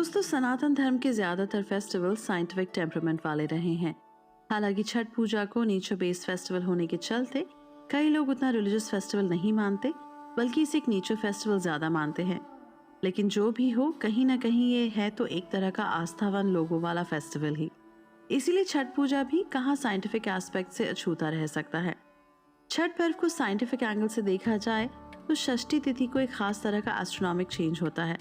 दोस्तों, सनातन धर्म के ज्यादातर फेस्टिवल साइंटिफिक टेम्परामेंट वाले रहे हैं। हालांकि छठ पूजा को नेचर बेस्ड फेस्टिवल होने के चलते कई लोग उतना रिलीजियस फेस्टिवल नहीं मानते, बल्कि इसे एक नेचर फेस्टिवल ज्यादा मानते हैं। लेकिन जो भी हो, कहीं ना कहीं ये है तो एक तरह का आस्थावान लोगों वाला फेस्टिवल ही। इसीलिए छठ पूजा भी कहाँ साइंटिफिक एस्पेक्ट से अछूता रह सकता है। छठ पर्व को साइंटिफिक एंगल से देखा जाए तो षष्ठी तिथि को एक खास तरह का एस्ट्रोनॉमिक चेंज होता है।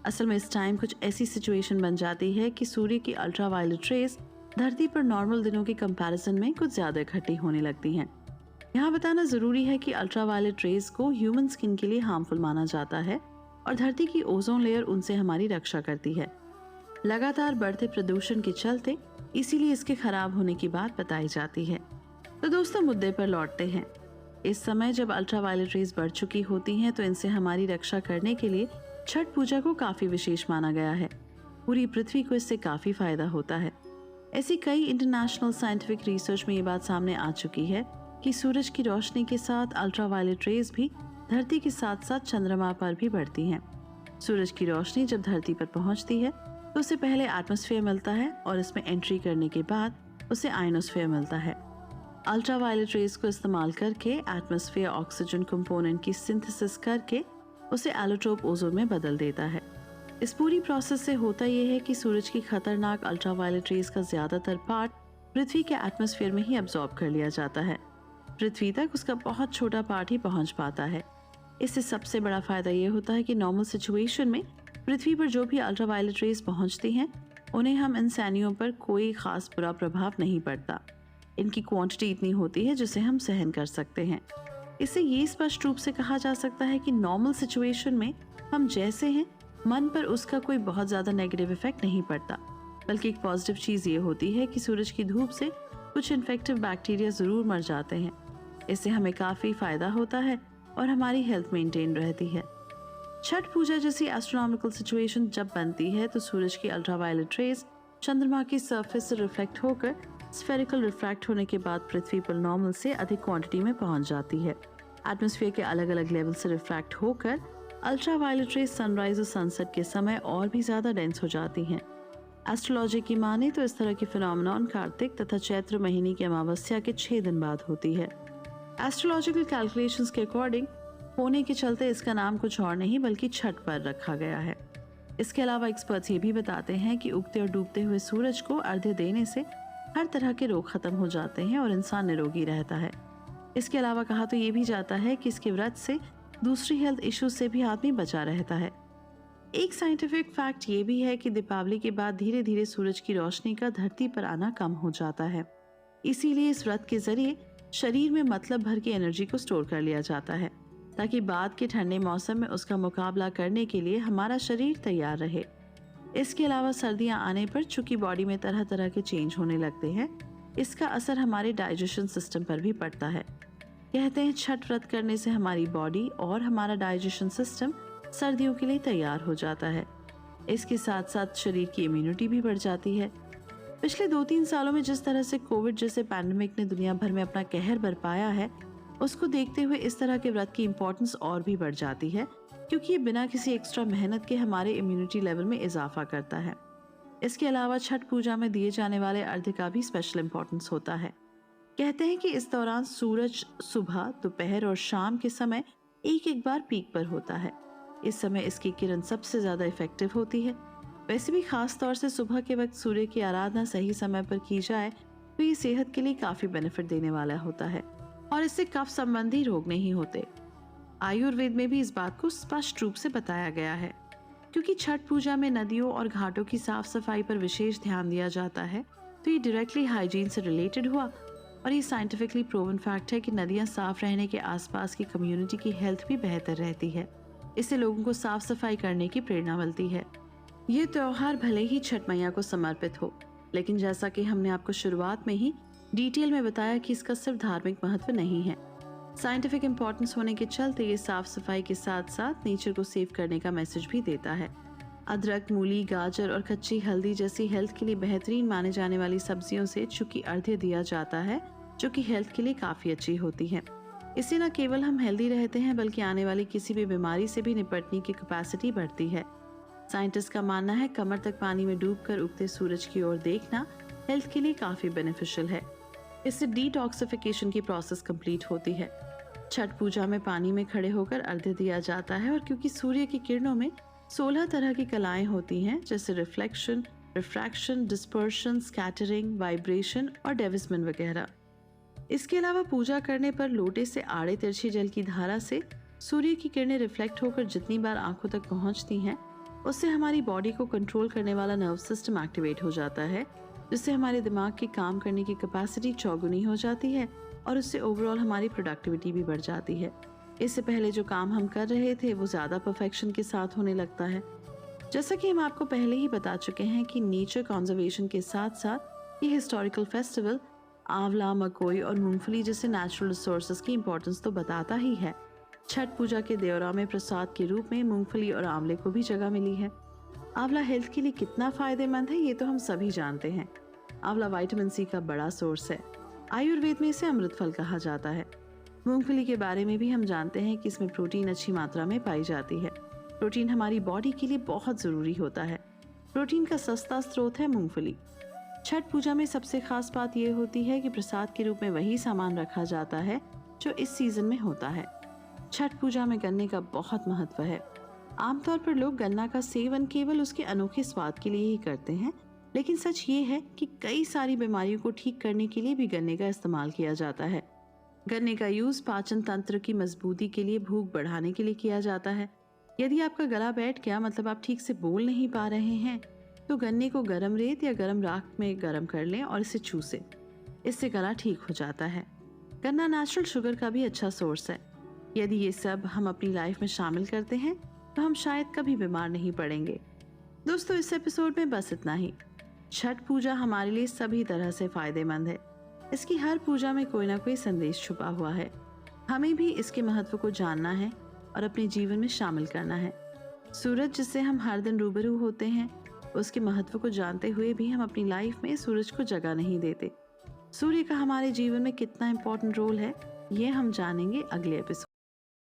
असल में इस टाइम कुछ ऐसी सिचुएशन बन जाती है कि सूर्य की अल्ट्रावायलेट रेज धरती पर नॉर्मल दिनों के कंपैरिजन में कुछ ज्यादा इकट्ठी होने लगती हैं। यहाँ बताना जरूरी है कि अल्ट्रावायलेट रेज को ह्यूमन स्किन के लिए हार्मफुल माना जाता है और धरती की ओजोन लेयर उनसे हमारी रक्षा करती है। लगातार बढ़ते प्रदूषण के चलते इसीलिए इसके खराब होने की बात बताई जाती है। तो दोस्तों, मुद्दे पर लौटते हैं। इस समय जब अल्ट्रावायलेट रेज बढ़ चुकी होती हैं तो इनसे हमारी रक्षा करने के लिए छठ पूजा को काफी विशेष माना गया है। पूरी पृथ्वी को इससे काफी फायदा होता है। ऐसी कई इंटरनेशनल साइंटिफिक रिसर्च में ये बात सामने आ चुकी है कि सूरज की रोशनी के साथ अल्ट्रावायलेट रेज भी धरती के साथ साथ चंद्रमा पर भी बढ़ती हैं। सूरज की रोशनी जब धरती पर पहुंचती है तो उसे पहले एटमॉस्फेयर मिलता है और इसमें एंट्री करने के बाद उसे आयनोस्फेयर मिलता है। अल्ट्रावायलेट रेज को इस्तेमाल करके एटमॉस्फेयर ऑक्सीजन कंपोनेंट की सिंथेसिस करके उसे एलोट्रोप ओजोन में बदल देता है। इस पूरी प्रोसेस से होता यह है कि सूरज की खतरनाक अल्ट्रावायलेट रेज का ज्यादातर पार्ट पृथ्वी के एटमॉस्फेयर में ही अब्सॉर्ब कर लिया जाता है। पृथ्वी तक उसका बहुत छोटा पार्ट ही पहुंच पाता है। इससे सबसे बड़ा फायदा यह होता है कि नॉर्मल सिचुएशन में पृथ्वी पर जो भी अल्ट्रावायलेट रेज पहुंचती हैं, उन्हें हम इंसानियों पर कोई खास बुरा प्रभाव नहीं पड़ता। इनकी क्वांटिटी इतनी होती है जिसे हम सहन कर सकते हैं। इससे ये स्पष्ट रूप से कहा जा सकता है कि नॉर्मल सिचुएशन में हम जैसे हैं, मन पर उसका कोई बहुत ज्यादा नेगेटिव इफेक्ट नहीं पड़ता। बल्कि एक पॉजिटिव चीज ये होती है कि सूरज की धूप से कुछ इन्फेक्टिव बैक्टीरिया जरूर मर जाते हैं। इससे हमें काफी फायदा होता है और हमारी हेल्थ मेंटेन रहती है। छठ पूजा जैसी एस्ट्रोनॉमिकल सिचुएशन जब बनती है तो सूरज की अल्ट्रावायलेट रेज चंद्रमा की सरफेस से रिफ्लेक्ट होकर स्फेरिकल रिफ्रैक्ट होने के बाद पृथ्वी पर नॉर्मल से अधिक क्वांटिटी में पहुंच जाती है। एटमॉस्फेयर के अलग अलग लेवल से रिफ्रैक्ट होकर अल्ट्रावायलेट रेज सनराइज और सनसेट के समय और भी ज्यादा डेंस हो जाती हैं। एस्ट्रोलॉजी की माने तो इस तरह की फिनोमेनॉन कार्तिक तथा चैत्र महीने की अमावस्या के 6 दिन बाद होती है। एस्ट्रोलॉजिकल कैलकुलेशंस के अकॉर्डिंग होने के चलते इसका नाम कुछ और नहीं बल्कि छठ पर्व रखा गया है। इसके अलावा एक्सपर्ट्स ये भी बताते हैं कि उगते और डूबते हुए सूरज को अर्घ्य देने से हर तरह के रोग खत्म हो जाते हैं और इंसान निरोगी रहता है। इसके अलावा कहा तो ये भी जाता है कि इसके व्रत से दूसरी हेल्थ इश्यूज से भी आदमी बचा रहता है। एक साइंटिफिक फैक्ट ये भी है कि दीपावली के बाद धीरे धीरे सूरज की रोशनी का धरती पर आना कम हो जाता है। इसीलिए इस व्रत के जरिए शरीर में मतलब भर की एनर्जी को स्टोर कर लिया जाता है, ताकि बाद के ठंडे मौसम में उसका मुकाबला करने के लिए हमारा शरीर तैयार रहे। इसके अलावा सर्दियां आने पर चूंकि बॉडी में तरह तरह के चेंज होने लगते हैं, इसका असर हमारे डाइजेशन सिस्टम पर भी पड़ता है। कहते हैं छठ व्रत करने से हमारी बॉडी और हमारा डाइजेशन सिस्टम सर्दियों के लिए तैयार हो जाता है। इसके साथ साथ शरीर की इम्यूनिटी भी बढ़ जाती है। पिछले 2-3 सालों में जिस तरह से कोविड जैसे पैंडेमिक ने दुनिया भर में अपना कहर बरपाया है, उसको देखते हुए इस तरह के व्रत की इम्पोर्टेंस और भी बढ़ जाती है, क्योंकि ये बिना किसी एक्स्ट्रा मेहनत के हमारे इम्यूनिटी लेवल में इजाफा करता है। इसके अलावा छठ पूजा में दिए जाने वाले अर्घ्य का भी स्पेशल इम्पोर्टेंस होता है। कहते हैं कि इस दौरान सूरज सुबह, दोपहर और शाम के समय एक बार पीक पर होता है। इस समय इसकी किरण सबसे ज्यादा इफेक्टिव होती है। वैसे भी खास तौर से सुबह के वक्त सूर्य की आराधना सही समय पर की जाए तो ये सेहत के लिए काफी बेनिफिट देने वाला होता है और इससे कफ संबंधी रोग नहीं होते। आयुर्वेद में भी इस बात को स्पष्ट रूप से बताया गया है। क्योंकि छठ पूजा में नदियों और घाटों की साफ सफाई पर विशेष ध्यान दिया जाता है, तो ये डायरेक्टली हाइजीन से रिलेटेड हुआ और ये साइंटिफिकली प्रूवन फैक्ट है कि नदियां साफ रहने के आसपास की कम्युनिटी की हेल्थ भी बेहतर रहती है। इससे लोगों को साफ सफाई करने की प्रेरणा मिलती है। ये त्योहार भले ही छठ मैया को समर्पित हो, लेकिन जैसा कि हमने आपको शुरुआत में ही डिटेल में बताया कि इसका सिर्फ धार्मिक महत्व नहीं है। साइंटिफिक इम्पोर्टेंस होने के चलते ये साफ सफाई के साथ साथ नेचर को सेव करने का मैसेज भी देता है। अदरक, मूली, गाजर और कच्ची हल्दी जैसी हेल्थ के लिए बेहतरीन माने जाने वाली सब्जियों से चूंकि अर्घ्य दिया जाता है, जो कि हेल्थ के लिए काफी अच्छी होती है। इससे न केवल हम हेल्दी रहते हैं बल्कि आने वाली किसी भी बीमारी से भी निपटने की कैपेसिटी बढ़ती है। साइंटिस्ट का मानना है कमर तक पानी में डूबकर उगते सूरज की ओर देखना हेल्थ के लिए काफी बेनिफिशियल है। इससे डिटॉक्सिफिकेशन की प्रोसेस कंप्लीट होती है। छठ पूजा में पानी में खड़े होकर अर्घ्य दिया जाता है और क्योंकि सूर्य की किरणों में 16 तरह की कलाएं होती हैं, जैसे reflection, refraction, dispersion, scattering, vibration और डेविसमेंट वगैरह। इसके अलावा पूजा करने पर लोटे से आड़े तिरछी जल की धारा से सूर्य की किरणें रिफ्लेक्ट होकर जितनी बार आंखों तक पहुंचती हैं, उससे हमारी बॉडी को कंट्रोल करने वाला नर्व सिस्टम एक्टिवेट हो जाता है, जिससे हमारे दिमाग की काम करने की कैपेसिटी चौगुनी हो जाती है और उससे ओवरऑल हमारी प्रोडक्टिविटी भी बढ़ जाती है। इससे पहले जो काम हम कर रहे थे वो ज़्यादा परफेक्शन के साथ होने लगता है। जैसा कि हम आपको पहले ही बता चुके हैं कि नेचर कंजर्वेशन के साथ साथ ये हिस्टोरिकल फेस्टिवल आंवला, मकोई और मूंगफली जैसे नेचुरल रिसोर्सेज की इम्पोर्टेंस तो बताता ही है। छठ पूजा के देवरा में प्रसाद के रूप में मूंगफली और आंवले को भी जगह मिली है। आंवला हेल्थ के लिए कितना फायदेमंद है ये तो हम सभी जानते हैं। आंवला विटामिन सी का बड़ा सोर्स है। आयुर्वेद में इसे अमृत फल कहा जाता है। मूंगफली के बारे में भी हम जानते हैं कि इसमें प्रोटीन अच्छी मात्रा में पाई जाती है। प्रोटीन हमारी बॉडी के लिए बहुत ज़रूरी होता है। प्रोटीन का सस्ता स्रोत है मूंगफली। छठ पूजा में सबसे खास बात यह होती है कि प्रसाद के रूप में वही सामान रखा जाता है जो इस सीजन में होता है। छठ पूजा में गन्ने का बहुत महत्व है। आमतौर पर लोग गन्ना का सेवन केवल उसके अनोखे स्वाद के लिए ही करते हैं, लेकिन सच ये है कि कई सारी बीमारियों को ठीक करने के लिए भी गन्ने का इस्तेमाल किया जाता है। गन्ने का यूज पाचन तंत्र की मजबूती के लिए, भूख बढ़ाने के लिए किया जाता है। यदि आपका गला बैठ गया, मतलब आप ठीक से बोल नहीं पा रहे हैं, तो गन्ने को गर्म रेत या गर्म राख में गर्म कर लें और इसे चूसें। इससे गला ठीक हो जाता है। गन्ना नेचुरल शुगर का भी अच्छा सोर्स है। यदि ये सब हम अपनी लाइफ में शामिल करते हैं तो हम शायद कभी बीमार नहीं पड़ेंगे। दोस्तों, इस एपिसोड में बस इतना ही। छठ पूजा हमारे लिए सभी तरह से फायदेमंद है। इसकी हर पूजा में कोई ना कोई संदेश छुपा हुआ है। हमें भी इसके महत्व को जानना है और अपने जीवन में शामिल करना है। सूरज जिससे हम हर दिन रूबरू होते हैं, उसके महत्व को जानते हुए भी हम अपनी लाइफ में सूरज को जगह नहीं देते। सूर्य का हमारे जीवन में कितना इम्पोर्टेंट रोल है, ये हम जानेंगे अगले एपिसोड।